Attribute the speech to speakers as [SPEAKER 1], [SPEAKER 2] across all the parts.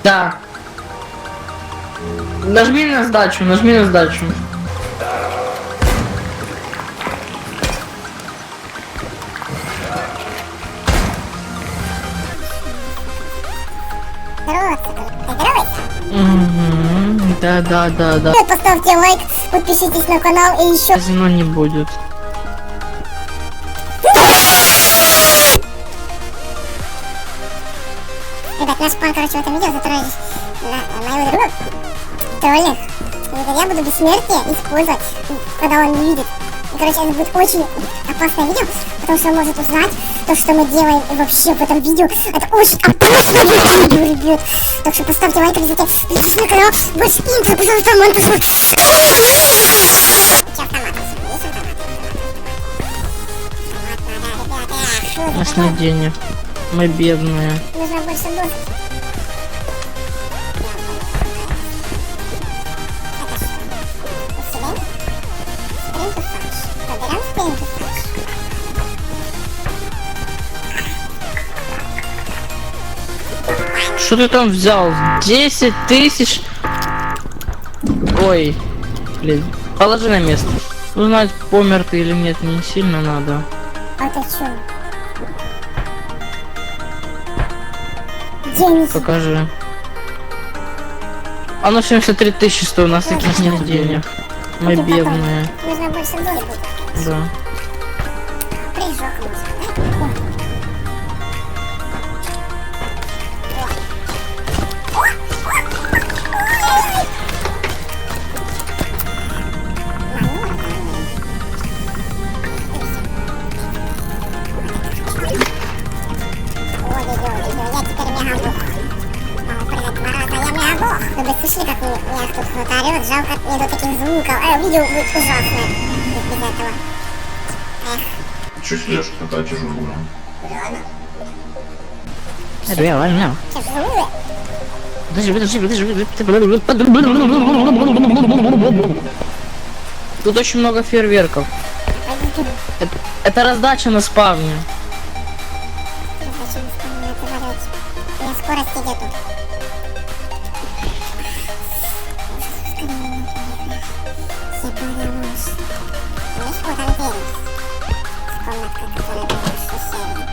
[SPEAKER 1] Да. Нажми на сдачу, нажми на сдачу. Да.
[SPEAKER 2] Поставьте лайк, подпишитесь на канал и еще...
[SPEAKER 1] Казино не будет.
[SPEAKER 2] Ребят, наш план, короче, в этом видео затроллить моего друга. Троллинг. Я буду бессмертие использовать, когда он не видит. И, короче, это будет очень опасное видео, потому что он может узнать то, что мы делаем вообще в этом видео. Это очень опасное видео, ребят. Так что поставьте лайк обязательно, подпишитесь на канал, больше интро, пожалуйста, мой посмотрите.
[SPEAKER 1] У нас нет денег. Мы бедные.
[SPEAKER 2] Нужно больше дозы.
[SPEAKER 1] Что ты там взял? 10 тысяч? Ой, блин. Положи на место. Узнать, помер ты или нет, не сильно надо.
[SPEAKER 2] А это что? Деньги.
[SPEAKER 1] Покажи. Оно 73 тысячи стоит, у нас таких нет денег. Мы бедные.
[SPEAKER 2] Нужно больше дозы.
[SPEAKER 1] Да.
[SPEAKER 2] Прыжок можно, да? Вы бы слышали, как меня тут кто-то орёт? Жалко, нету таких звуков. Видео будет ужасное без этого.
[SPEAKER 3] Чё сидишь, такая тяжелая?
[SPEAKER 1] Реально.
[SPEAKER 2] Тяжелые?
[SPEAKER 1] Тут очень много фейерверков. Это раздача на спавне.
[SPEAKER 2] У меня скорость идет тут. Вот там дверь. Комнатка, которая была в соседней.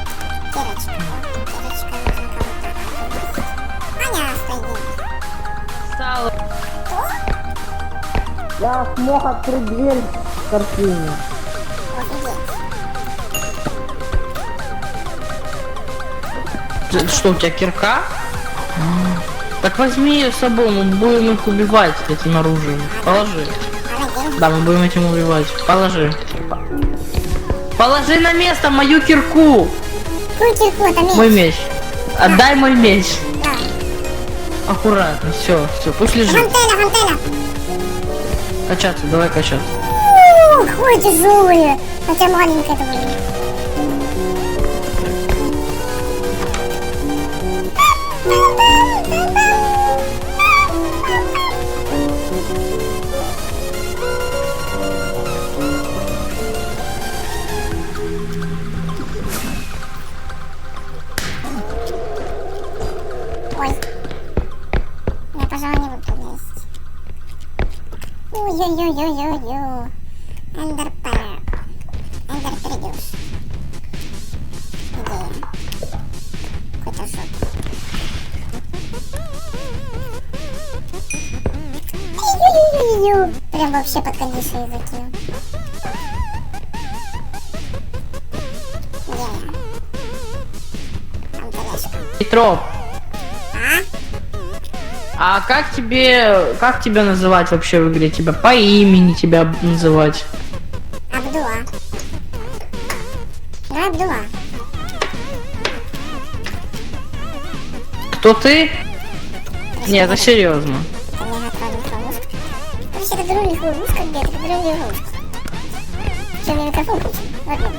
[SPEAKER 2] Кирочка. Кирочка нужно кого-то. Аня, стой,
[SPEAKER 1] Стало. Я смог открыть дверь в картине. Что, у тебя кирка? Так возьми ее с собой, мы будем их убивать этим оружием. Положи. Да, мы будем этим убивать. Положи. Положи на место мою кирку.
[SPEAKER 2] Какую кирку? Это меч.
[SPEAKER 1] Мой меч. Отдай мой меч.
[SPEAKER 2] Да.
[SPEAKER 1] Аккуратно, все, пусть лежит.
[SPEAKER 2] Фонтена.
[SPEAKER 1] Качаться, давай качаться.
[SPEAKER 2] Ух, ой, тяжелые. Хотя маленькая это будет. Ой. Я, пожалуй, не буду лезть. Ой-ой-ой-ой-ой-ой. Эндерпэр. Эндер придешь. Идея. Какой-то жопа. Ой-ой-ой-ой-ой. Прям вообще под кондишн закинул. Где я? Там тележка.
[SPEAKER 1] Петро, а как тебя называть вообще в игре? Тебя по имени тебя называть?
[SPEAKER 2] Абдула. Да, Абдула.
[SPEAKER 1] Кто ты? Нет, это серьезно.
[SPEAKER 2] Это не готовится ловушка. Короче, это других ловушка где-то, это других ловушка. Что, мне микрофон включен? Ладно.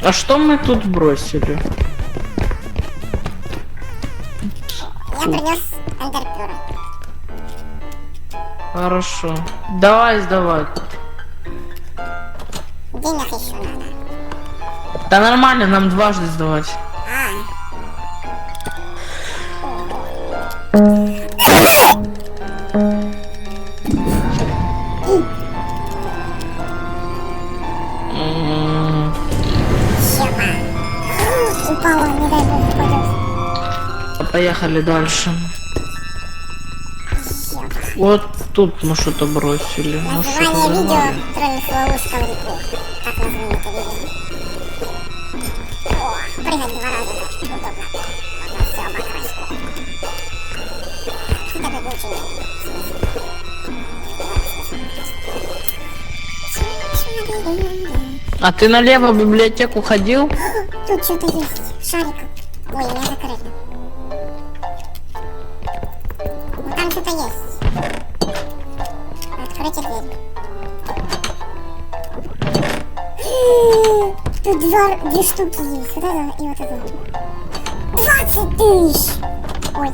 [SPEAKER 1] А что мы тут бросили?
[SPEAKER 2] Я принес эндерпера.
[SPEAKER 1] Хорошо. Давай сдавай.
[SPEAKER 2] Денег еще надо.
[SPEAKER 1] Да нормально, нам дважды сдавать.
[SPEAKER 2] Упала, не дай бог упадет.
[SPEAKER 1] Поехали дальше. Вот тут мы что-то бросили. Мы что-то
[SPEAKER 2] Название видео
[SPEAKER 1] взорвали.
[SPEAKER 2] «Троллинг ловушка в реку». Так назвали это видео. О, прыгать 2 раза, это удобно. Можно все обокрасить. Хотя бы очень.
[SPEAKER 1] А ты налево в библиотеку ходил?
[SPEAKER 2] Тут что-то есть. Шарик. Ой, меня закрыли. Ну там что-то есть. Откройте дверь. Тут две штуки есть. Вот это и вот это. 20 тысяч! Ой.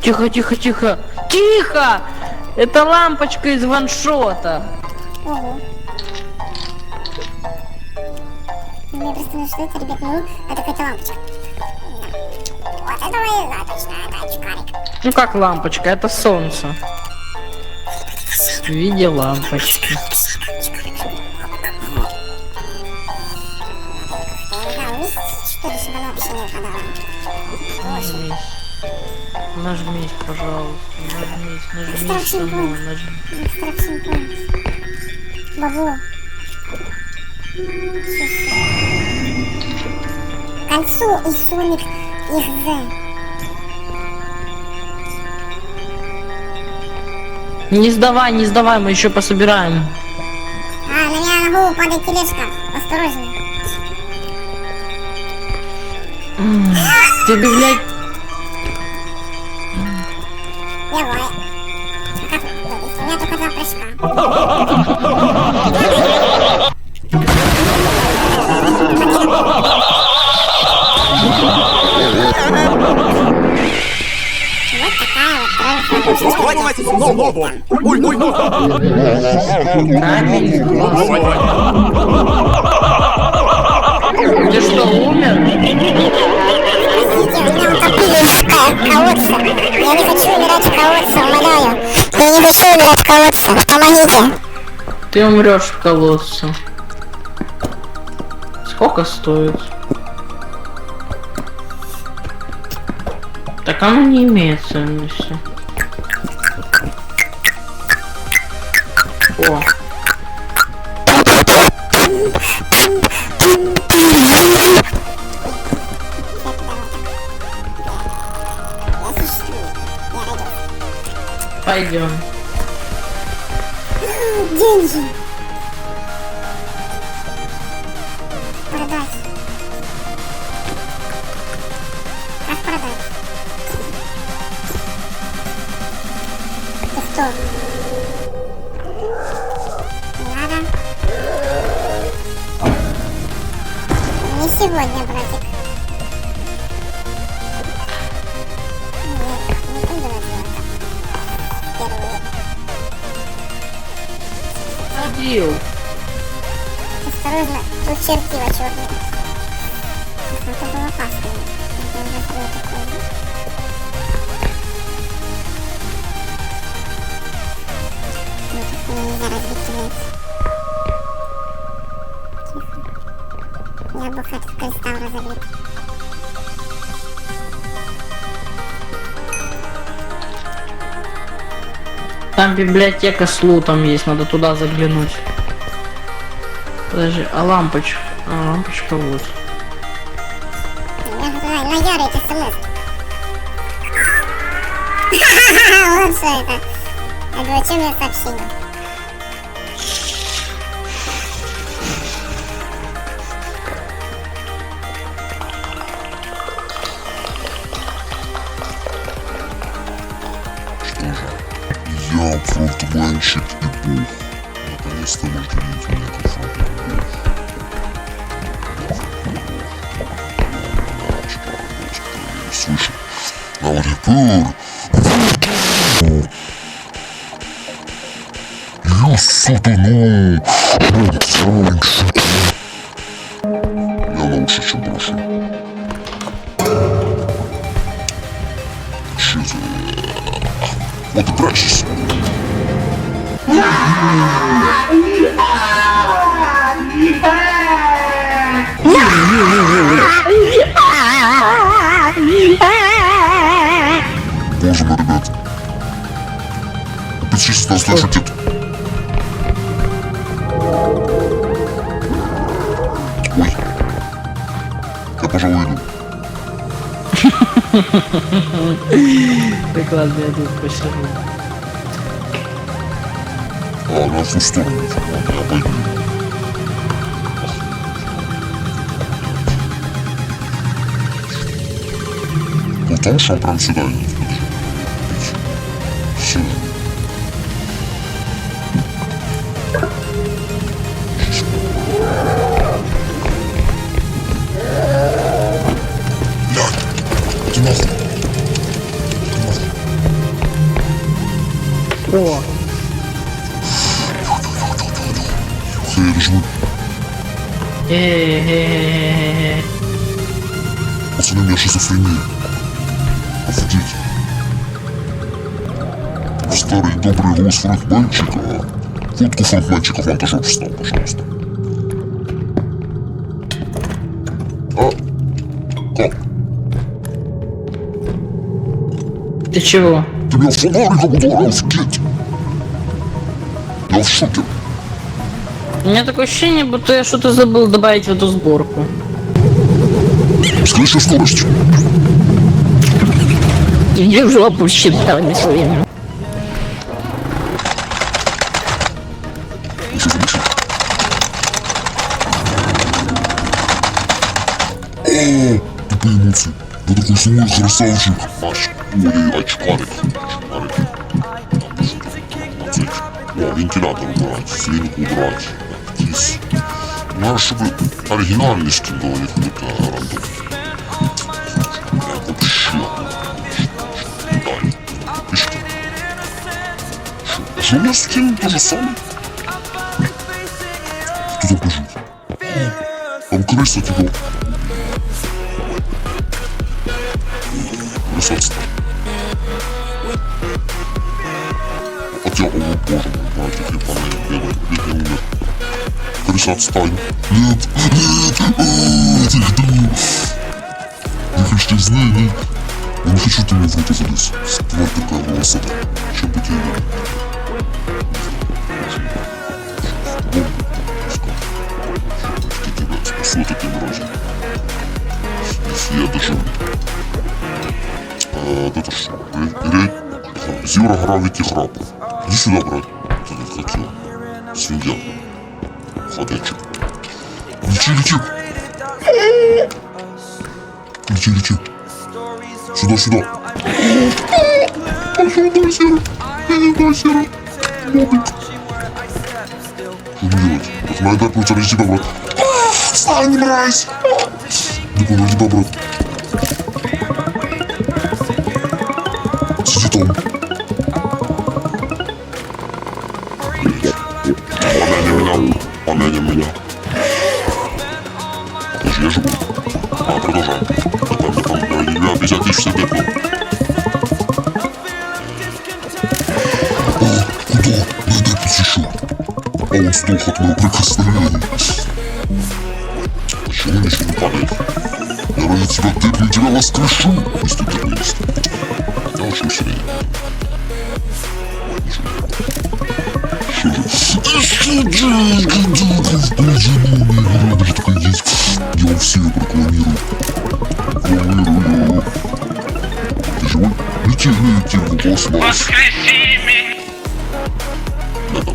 [SPEAKER 1] Тихо, тихо, тихо. Тихо! Это лампочка из ваншота.
[SPEAKER 2] Ого. Мне просто ну что это, ребят, ну, это какая-то лампочка. Да. Вот это я знаю точно, это очкарик.
[SPEAKER 1] Ну как лампочка, это солнце. В виде лампочки.
[SPEAKER 2] Я не знаю, вместе, что ли, чтобы она вообще не выпадала.
[SPEAKER 1] Нажмись. Нажмись, пожалуйста. Нажмись
[SPEAKER 2] Страшный
[SPEAKER 1] со мной.
[SPEAKER 2] план.
[SPEAKER 1] Нажмись.
[SPEAKER 2] Страшный план. Бабло. К концу и Соник XZ.
[SPEAKER 1] Не сдавай, не сдавай, мы еще пособираем.
[SPEAKER 2] А, на меня на голову падает тележка. Осторожней.
[SPEAKER 1] Ты библиотека.
[SPEAKER 2] Давай. А как? У меня только 2 прыжка. Вот такая вот троллинг.
[SPEAKER 3] Давайте, но. Ой.
[SPEAKER 1] Камень.
[SPEAKER 3] Давай.
[SPEAKER 1] Ты что, умер?
[SPEAKER 2] Простите, меня утопили в колодце. Я не хочу умирать в колодце, умоляю. Я не хочу умирать в колодце. Помогите.
[SPEAKER 1] Ты умрешь в колодце. Сколько стоит? Так оно не имеет ценности. О.
[SPEAKER 2] Я существую. Я родился.
[SPEAKER 1] Пойдем.
[SPEAKER 2] Деньги. Продать. Как продать? Ты кто? Не надо. Не сегодня, братик. Нет, не буду развиваться. Первый.
[SPEAKER 1] Ходил.
[SPEAKER 2] Осторожно, тут чертила черные. Это было опасно. Это уже было такое. Ну, тут нельзя разбить телец. Тихо. Я бы хоть кристалл разобьет.
[SPEAKER 1] Там библиотека с лутом есть, надо туда заглянуть. Подожди, а лампочка? А, лампочка вот.
[SPEAKER 2] Я туда наярить смс. Вот что это. Озвучение сообщения.
[SPEAKER 4] Я фронтменщик и бог. Наконец-то можно видеть меня как фронтмен бог. Слышал. А вот теперь... Я сатану. Фронтменщик. больше, чем прошлый. Что за... Вот и прячешься. Боже мой, ребят. Перечислить нас слышу тет. Ой. Я, пожалуй, иду.
[SPEAKER 1] Так ладно, я тут посижу.
[SPEAKER 4] А, на ту сторону. Ладно, я пойду. Потому что он прям сюда идет. Сюда. Блядь, иди нахуй.
[SPEAKER 1] О,
[SPEAKER 4] Все, я доживу. Пацаны, у меня шизофрения. Офигеть. Старый добрый голос фронтменчика. Фотку фронтменчика в монтажер встал, пожалуйста. А? Как?
[SPEAKER 1] ты чего?
[SPEAKER 4] Ты меня фонариком ударил, офигеть. Я в шоке.
[SPEAKER 1] У меня такое ощущение, будто я что-то забыл добавить в эту сборку.
[SPEAKER 4] С какой скоростью?
[SPEAKER 1] Иди в жопу с щитами своими.
[SPEAKER 4] Еще замешать. О, тупые эмоции. Вы такой свой красавчик. Маш, ой, очкарик. О, вентилятор убрать, свинку убрать. Кис. Надо, чтобы оригинальности было, не какой-то рандом. Вообще. Дай. И что? А что у меня с тем то же самое? Кто там бежит? Там крыса тебя. Красавцы. Хотя, о боже мой, братья, хлебаные, белые, бедный умер. Крыса, отстань. Нет, нет, иду. Не хочу знать, нет. Я не хочу, ты мне в руку залез. Тварь такая волосатая. Чем бы тебе не... Я тебя спасу от этой мрази. Если я доживу. Это что? Зюра Гравити Храп. Иди сюда, брат. Ты как его? Свинья. Ходячий. Лети, лети. Лети, лети. Сюда, сюда. Дай, Сера. Дай, Сера. Мобик. Что делать? Так надо дать ради тебя, брат. Встань, мразь. Ну-ка, ради тебя, брат. Сиди там. Помяни меня. Подожди, я живу. А, продолжаем. Я 50 тысяч себе был. О, куда? Дай еще. А он сдох от моего прикосновения. Почему ничего не падает? Я ради тебя тыплю, тебя воскрешу. Если ты не есть. Я очень сильный. Даже такая есть. Я вам все прокламирую. Рекламирую. Ты живой? Лети в космос.
[SPEAKER 5] Воскреси меня!
[SPEAKER 4] Это.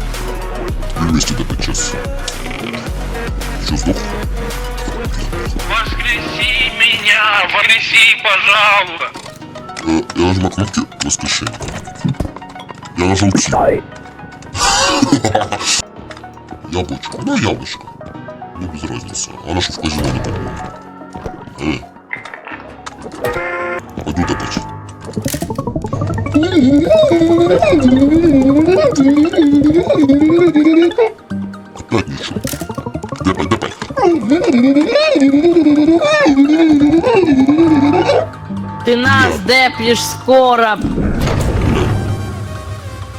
[SPEAKER 4] Мы вместе до 5 часов. Ты что, сдох?
[SPEAKER 5] Воскреси меня! Воскреси, пожалуйста!
[SPEAKER 4] Я нажимаю кнопки воскрешения. Я нажал Q. Яблочко. Ну, яблочко. Ну, без разницы. Она что в казино не по-моему. Пойдут опять. Опять ничего. Давай.
[SPEAKER 1] Ты нас депнешь скоро.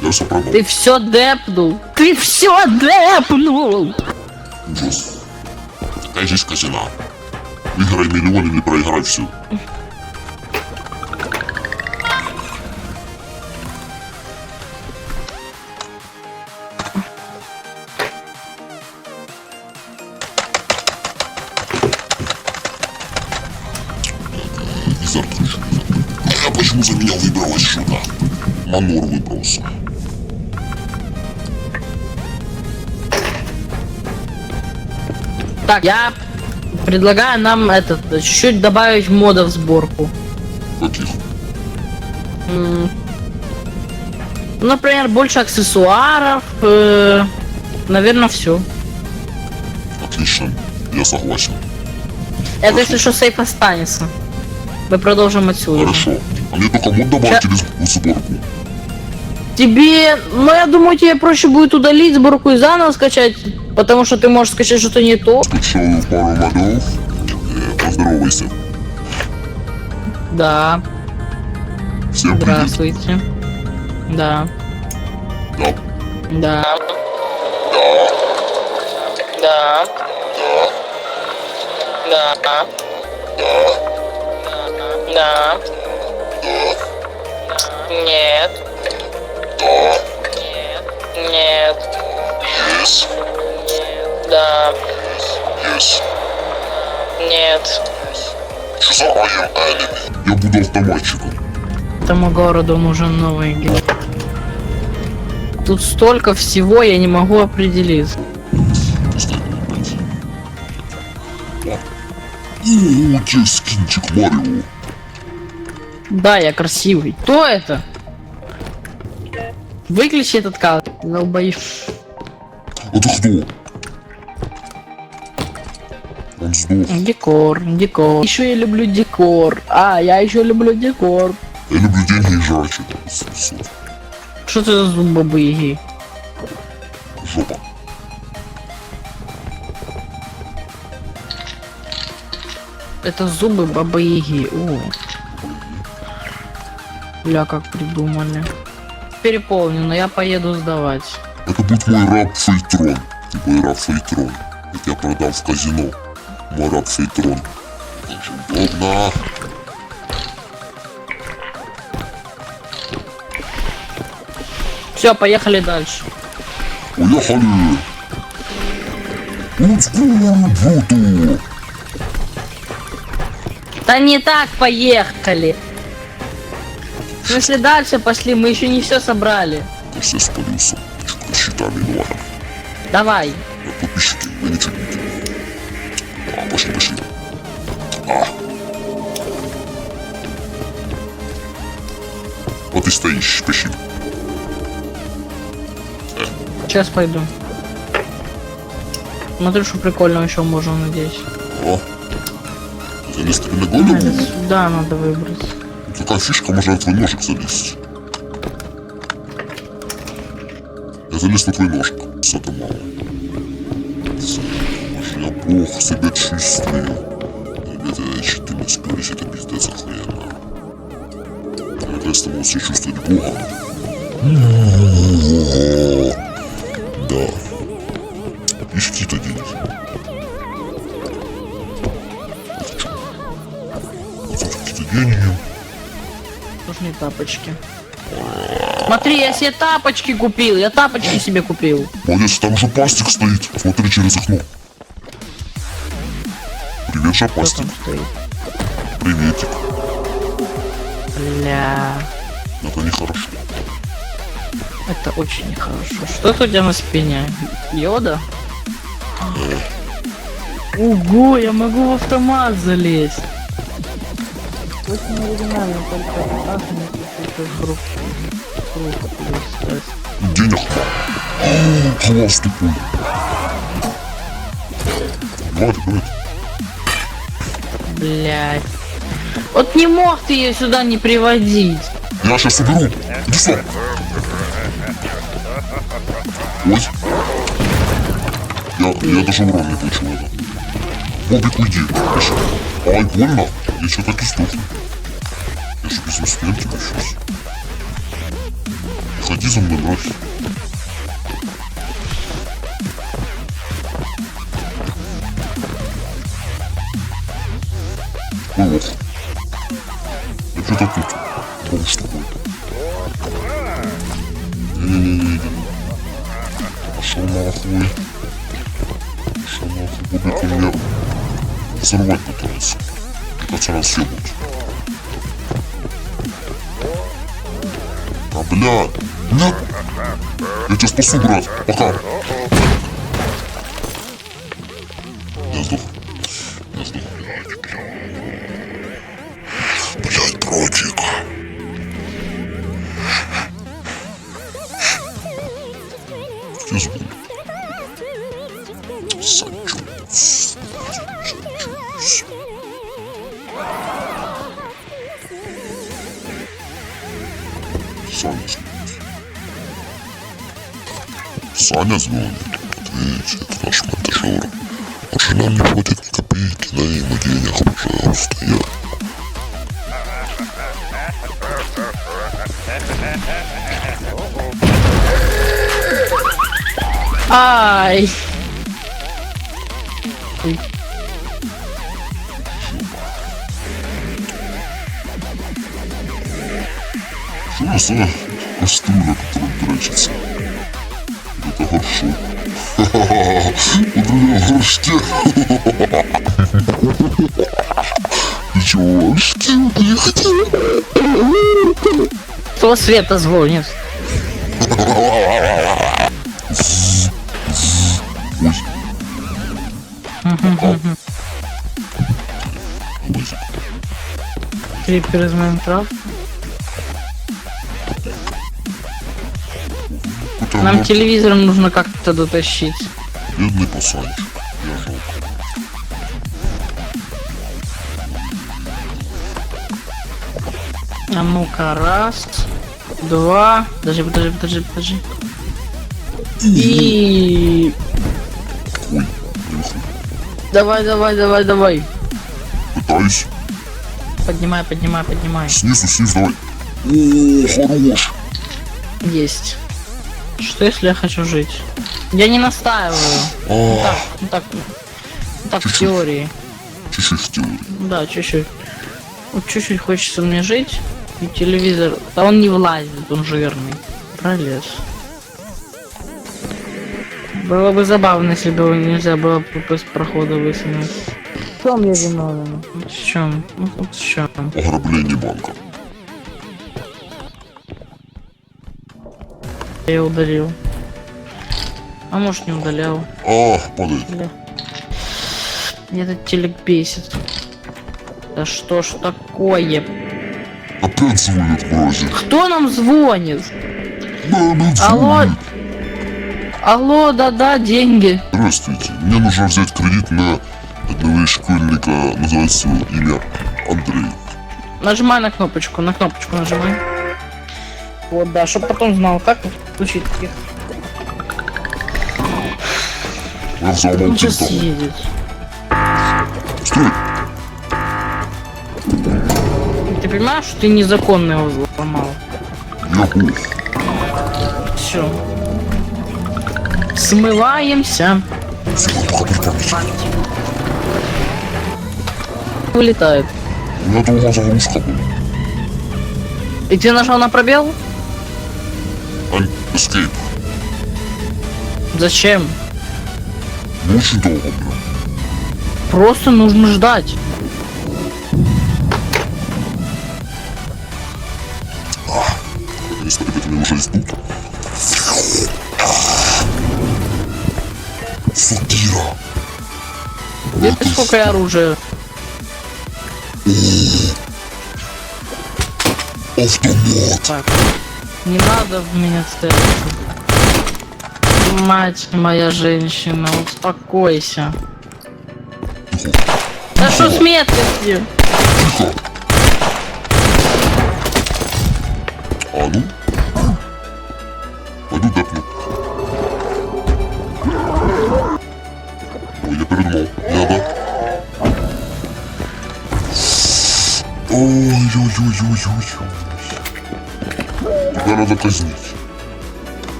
[SPEAKER 4] Я все продал.
[SPEAKER 1] Ты все депнул. Ты все депнул.
[SPEAKER 4] Ужас. Такая жизнь казина. Выиграй миллион или проиграй все. А я почему за меня выбралась сюда? Манор выбрался.
[SPEAKER 1] Так, я предлагаю нам этот чуть-чуть добавить мода в сборку.
[SPEAKER 4] Каких?
[SPEAKER 1] Например, больше аксессуаров. Наверное, все.
[SPEAKER 4] Отлично. Я согласен.
[SPEAKER 1] Это если что, сейф останется. Мы продолжим отсюда.
[SPEAKER 4] Хорошо. А мне только мод добавить или в сборку?
[SPEAKER 1] Тебе, ну я думаю, тебе проще будет удалить сборку и заново скачать, потому что ты можешь скачать что-то не то.
[SPEAKER 4] Скачал пару модов. Поздоровайся.
[SPEAKER 1] Да,
[SPEAKER 4] Всем привет.
[SPEAKER 1] здравствуйте. Да.
[SPEAKER 4] Да.
[SPEAKER 1] Да. Да. Да. Да. Да. Нет. Нет. Нет.
[SPEAKER 4] Yes.
[SPEAKER 1] Да.
[SPEAKER 4] Yes.
[SPEAKER 1] Нет.
[SPEAKER 4] Что за I am enemy? Я буду автоматчиком.
[SPEAKER 1] Этому городу нужен новый герой. Тут столько всего, я не могу определиться.
[SPEAKER 4] О, тебе скинчик Марио.
[SPEAKER 1] Да, я красивый. Кто это? Выключи этот кадр. Долбоёб.
[SPEAKER 4] Это кто? Он сдох.
[SPEAKER 1] Декор, декор. Еще я люблю декор. Я еще люблю декор.
[SPEAKER 4] Я люблю деньги и жрачи.
[SPEAKER 1] Что это за зубы?
[SPEAKER 4] Жопа.
[SPEAKER 1] Это зубы бабы Яги. О. Бля, как придумали. Переполнено, я поеду сдавать.
[SPEAKER 4] Это будет мой раб Фейтрон. Ты мой раб Фейтрон. Я тебя продам в казино. Мой раб Фейтрон. Как же удобно.
[SPEAKER 1] Все, поехали дальше.
[SPEAKER 4] Уехали. Let's go, Бруту.
[SPEAKER 1] Да не так поехали. В смысле дальше пошли, мы еще не все собрали.
[SPEAKER 4] Кажется, я спалился. Считами долларов.
[SPEAKER 1] Давай.
[SPEAKER 4] Подписчики, я ничего не видел. Пошли, пошли. Вот ты стоишь, пиши.
[SPEAKER 1] Сейчас пойду. Смотрю, что прикольно еще можно, надеюсь.
[SPEAKER 4] Залезть тебе на голову?
[SPEAKER 1] Сюда надо выбрать.
[SPEAKER 4] Такая фишка, можно на твой ножик залезть. Я залез на твой ножик. Это мало. Я плохо себя чувствую. Ребята, я 14 говорить, это пиздец охуенно. Я наконец-то себя чувствовать плохо. Да. Ишки-то деньги. Какие-то деньги.
[SPEAKER 1] Нужны тапочки. Смотри, я себе тапочки купил. Я тапочки себе купил.
[SPEAKER 4] Молодец, там уже пастик стоит. Смотри через окно. Привет,
[SPEAKER 1] Что
[SPEAKER 4] шапастик.
[SPEAKER 1] там стоит?
[SPEAKER 4] Приветик.
[SPEAKER 1] Бля.
[SPEAKER 4] Это нехорошо.
[SPEAKER 1] Это очень нехорошо. Что это у тебя на спине? Йода? Ого, я могу в автомат залезть. Очень оригинально, только круг.
[SPEAKER 4] Денег. Класс тупой. Давайте, давайте.
[SPEAKER 1] Блять. Вот не мог ты ее сюда не приводить.
[SPEAKER 4] Я сейчас уберу. Иди сюда. Ой. Я даже урон не получил это. Бобик, уйди. Ай, больно. Я что-то так и сдохну. Я же без смерти сейчас. Ходи за мной нафиг. Ой, ох. Я что-то тут. Бог с тобой. Не-не-не-не. Пошел нахуй. Пошел нахуй. Бублик у меня взорвать пытается. Мне кажется, нас съебут. А, бля. Нет. Я тебя спасу, брат. Пока. Я сдох. Я сдох, блядь. Блядь, братик. Где звук? Сочусь. Саня звонит. Саня звонит. Ответьте, это наш монтажер. Он же нам не платит ни копейки, дай ему денег, пожалуйста, я.
[SPEAKER 1] Ай! Ой.
[SPEAKER 4] Что за кастрюля, которая дрочится? Это хорошо. Ха-ха-ха. Вот это горшки. Ты чего, горшки не хотел?
[SPEAKER 1] Кто Света звонит? Крипер из Майнкрафта. Нам телевизором нужно как-то дотащить.
[SPEAKER 4] Бедный пацанчик. Я жалко.
[SPEAKER 1] А ну-ка, раз, два. Подожди. И...
[SPEAKER 4] Ой, нюхай.
[SPEAKER 1] Давай.
[SPEAKER 4] Пытаюсь.
[SPEAKER 1] Поднимай.
[SPEAKER 4] Снизу, давай. О, хорош.
[SPEAKER 1] Есть. Что если я хочу жить? Я не настаиваю. Ну так, в
[SPEAKER 4] Чуть-чуть.
[SPEAKER 1] теории.
[SPEAKER 4] Чуть-чуть в теории.
[SPEAKER 1] Да, чуть-чуть. Вот чуть-чуть хочется мне жить. И телевизор... Да он не влазит, он жирный. Пролез. Было бы забавно, если бы его нельзя было с прохода высунуть. В чем я виновен? В чем? В чем?
[SPEAKER 4] Ограбление банка.
[SPEAKER 1] Я удалил. А может не удалял.
[SPEAKER 4] А, падай.
[SPEAKER 1] Бля. Мне этот телек бесит. Да что ж такое?
[SPEAKER 4] Опять звонит вроде.
[SPEAKER 1] Кто нам звонит?
[SPEAKER 4] Да, опять
[SPEAKER 1] Алло?
[SPEAKER 4] звонит.
[SPEAKER 1] Алло, да, деньги.
[SPEAKER 4] Здравствуйте. Мне нужно взять кредит на одного из школьника, называется имя Андрей.
[SPEAKER 1] Нажимай на кнопочку нажимай. Вот, да, чтоб потом знал, как включить их.
[SPEAKER 4] Я взломал
[SPEAKER 1] Он сейчас
[SPEAKER 4] телефон.
[SPEAKER 1] едет.
[SPEAKER 4] Стой!
[SPEAKER 1] Ты понимаешь, что ты незаконно его взломал?
[SPEAKER 4] Я бог.
[SPEAKER 1] Все. Смываемся.
[SPEAKER 4] Всего пока припомните.
[SPEAKER 1] Вылетает.
[SPEAKER 4] У меня долго загрузка была.
[SPEAKER 1] И ты нажал на пробел?
[SPEAKER 4] Escape.
[SPEAKER 1] Зачем?
[SPEAKER 4] Не очень долго, бля.
[SPEAKER 1] Просто нужно ждать.
[SPEAKER 4] Если ребята меня уже ждут. Сатира.
[SPEAKER 1] Видишь, сколько я оружия?
[SPEAKER 4] Автомат.
[SPEAKER 1] Так. Не надо в меня целиться. Мать моя женщина, успокойся. Да что с меткостью?
[SPEAKER 4] Тихо. А ну? Пойду депну. Ой, я передумал. Я да. Ой-ой-ой-ой-ой. Тебя надо казнить.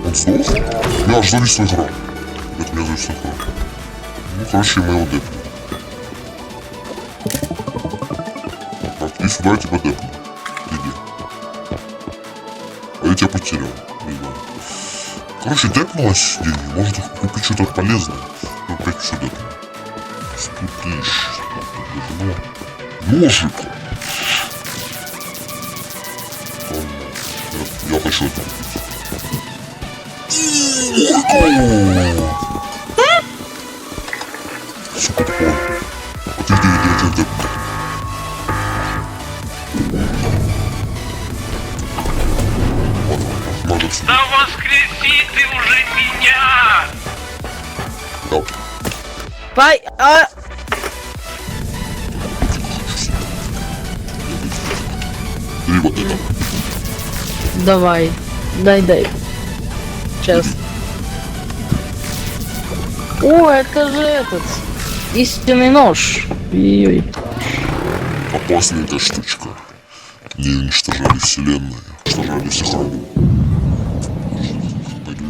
[SPEAKER 4] Он сдох? У меня аж зависла игра. Это у меня зависла игра. Ну, короче, мы его депнем. Так, иди сюда, я тебя депну. Иди. А я тебя потерял. Видно. Короче, депнулась деньги. Может их купить что-то полезное. Ну, опять все депну. 100 тысяч. Ну, ножик. Я хочу это купить. Сука, тупой. Иди. Надо все.
[SPEAKER 5] Да воскреси ты уже меня!
[SPEAKER 4] Да.
[SPEAKER 1] Пай, а...
[SPEAKER 4] Бери вот это.
[SPEAKER 1] Давай. Дай. Сейчас. О, это же этот. Истинный нож. Ой-ой.
[SPEAKER 4] Опасненькая штучка. Не уничтожали вселенную, уничтожали всех рабов. Пойду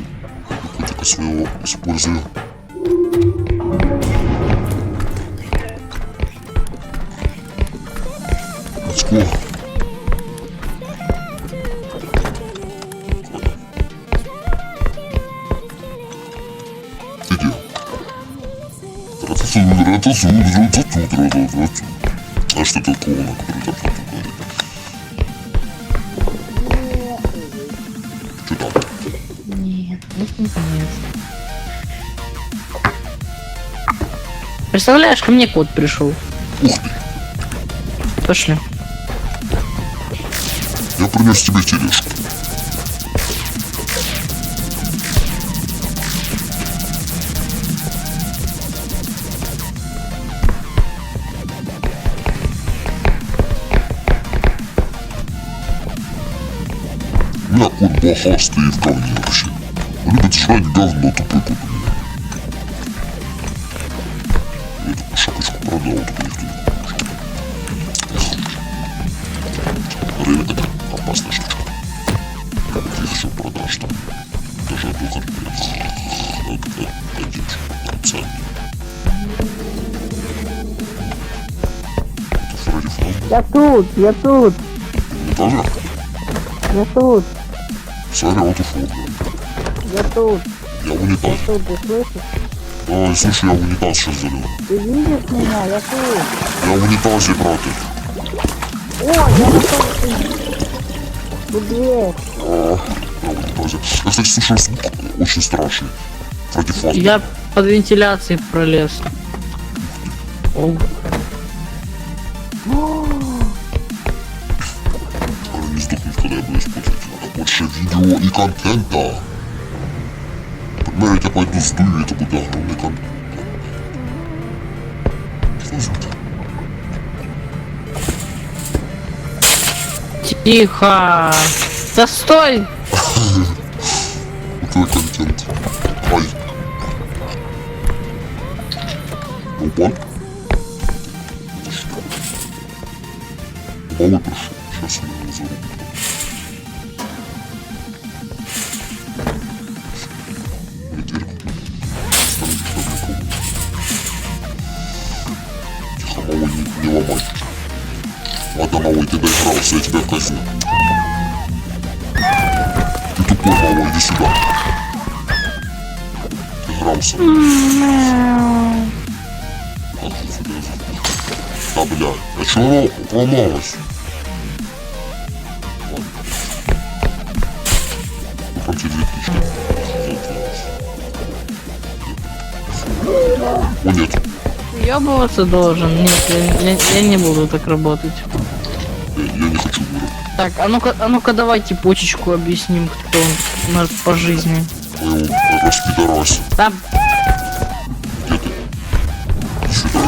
[SPEAKER 4] котика своего использую. Let's go. Ты где? А что такого, на который так говорит? Что там?
[SPEAKER 1] Нет. Представляешь, ко мне кот пришел.
[SPEAKER 4] Ух ты!
[SPEAKER 1] Пошли.
[SPEAKER 4] Я принес тебе тележку. У меня кот Баха стоит в говне вообще. Любит жрать говно, тупой кот у меня. Я такую шапочку продал, только никто не купит. Время это опасная штучка. Их еще продашь там. Даже одну конкретно. Один процент. Это Фредди Фазбер.
[SPEAKER 1] Я тут.
[SPEAKER 4] Не тоже?
[SPEAKER 1] Я тут.
[SPEAKER 4] Сорян, вот ушел.
[SPEAKER 1] Я тут.
[SPEAKER 4] Я в унитаз.
[SPEAKER 1] Ты слышишь?
[SPEAKER 4] Ой, слушай, я в унитаз сейчас залил.
[SPEAKER 1] Ты видишь меня? Я тут.
[SPEAKER 4] Я в унитазе, братик.
[SPEAKER 1] О, я нашел. Тут дверь.
[SPEAKER 4] Я в унитазе. Я, кстати, слышал звук очень страшный. Фредди Фазбер.
[SPEAKER 1] Я под вентиляцией пролез. О,
[SPEAKER 4] Не сдохнуть, когда я буду использовать. Больше видео и контента. Например, я тебя пойду сдую, это будет огромный контент. Что за это?
[SPEAKER 1] тихо. Да стой.
[SPEAKER 4] Вот твой контент. Ай. Упал? Малый пришел. Сейчас я его зарублю. Тихо, малый, не ломай. Ладно, малый, ты доигрался, я тебя казню. Ты тупой, малый, иди сюда. Доигрался. Да, бля, а чё поломалось? Ладно. Ну, там тебе 2000. О, нет.
[SPEAKER 1] Ёбываться должен. Нет, я не буду так работать.
[SPEAKER 4] Я не хочу вырубить.
[SPEAKER 1] Так, а ну-ка давайте почечку объясним, кто он нас по жизни.
[SPEAKER 4] Я его распидорасил.
[SPEAKER 1] Да,
[SPEAKER 4] Где ты? Иди сюда.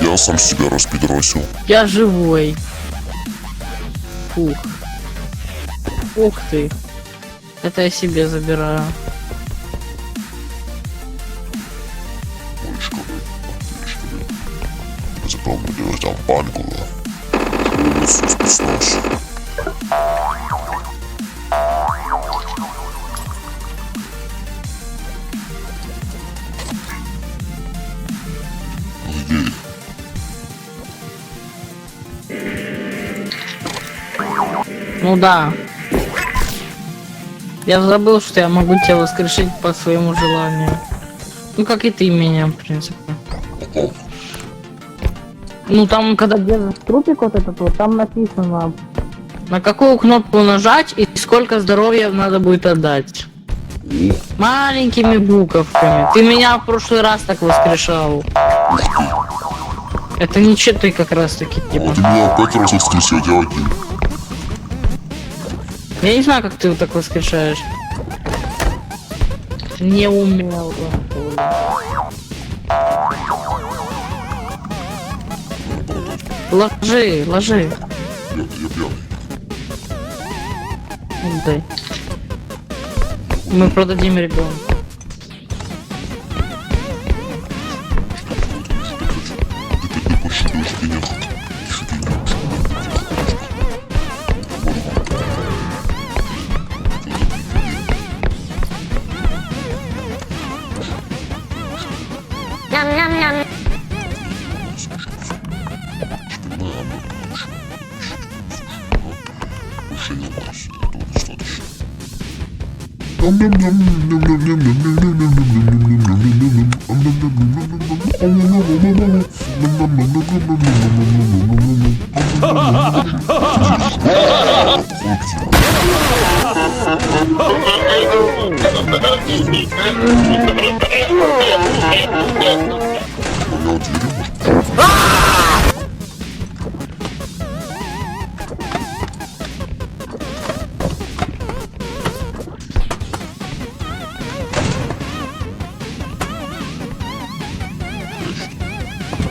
[SPEAKER 4] Я сам себя распидорасил.
[SPEAKER 1] я живой. Фух. Ух ты. Это я себе забираю.
[SPEAKER 4] Olisiko nyt? Olisiko nyt? Ja se pommi lyödään pankulla. Kuulostus pistaas.
[SPEAKER 1] Ну да. Я забыл, что я могу тебя воскрешить по своему желанию. Ну как и ты меня, в принципе. Ну там, когда держишь трупик вот этот вот, там написано, на какую кнопку нажать и сколько здоровья надо будет отдать. Маленькими буковками. Ты меня в прошлый раз так воскрешал. Это ничего, ты как раз таки
[SPEAKER 4] А
[SPEAKER 1] типа.
[SPEAKER 4] ты меня 5 раз воскресил, я один.
[SPEAKER 1] Я не знаю, как ты так воскрешаешь. Не умел. Ложи, ложи.
[SPEAKER 4] Я пьяный.
[SPEAKER 1] Дай. Мы продадим ребенка.
[SPEAKER 4] Ты посчитаешь денег.
[SPEAKER 2] Ням-ням-ням.
[SPEAKER 4] Больше не бойся, этого достаточно. Я удивлен,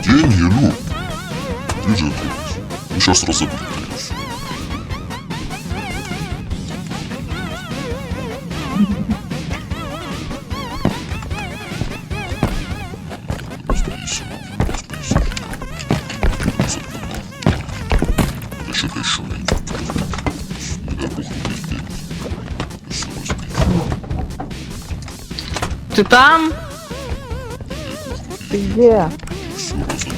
[SPEAKER 4] деньги, ну. Ты же тут. Ну, сейчас разобьетесь. Что-то еще не дай бог не денег. Все возьми.
[SPEAKER 1] Ты там? Ты где?
[SPEAKER 4] Все разобьем.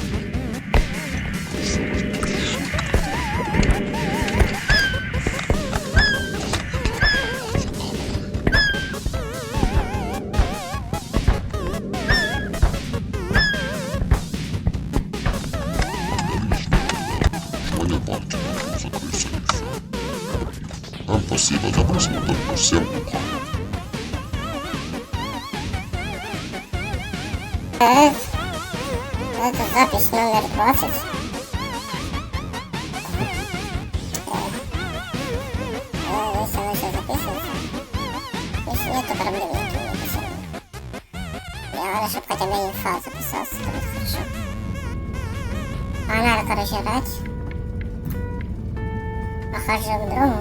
[SPEAKER 4] Монетбанки можно закрыться и все. Вам спасибо за просмотр. Всем пока.
[SPEAKER 2] Это запись номер 20. Если она сейчас записывается. Если нет, то проблем нет, не написано. Я чтобы хотя бы инфа записался, то будет хорошо. А надо, короче, играть. Похожу к другу.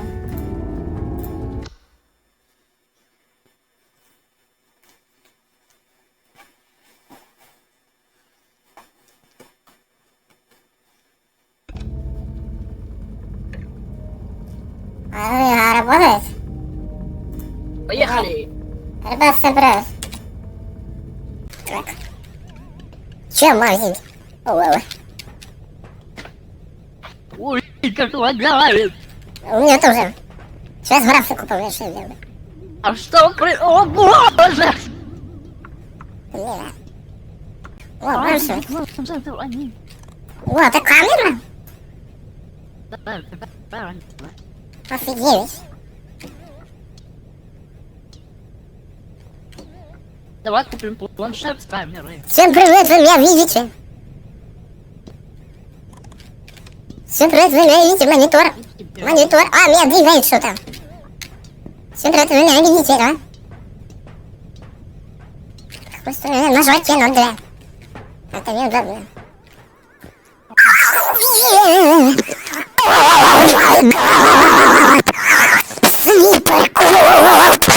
[SPEAKER 2] А работает?
[SPEAKER 1] Поехали!
[SPEAKER 2] Ребят, всем привет. Так. Че, магазин? Ой.
[SPEAKER 1] Ой, как лагает!
[SPEAKER 2] У меня тоже. Сейчас графику повыше сделаю.
[SPEAKER 1] А что при... О боже!
[SPEAKER 2] Блин. О, больше. О, это камера? Офигеть.
[SPEAKER 1] Давай купим планшет с камерой.
[SPEAKER 2] Всем привет, вы меня видите? Всем привет, вы меня видите? Монитор. Монитор. А, меня двигает что-то. Всем привет, вы меня видите, да? Просто нажать тебе надо. Это неудобно. Слипер кот!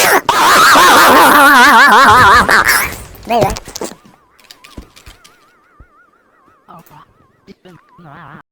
[SPEAKER 1] А.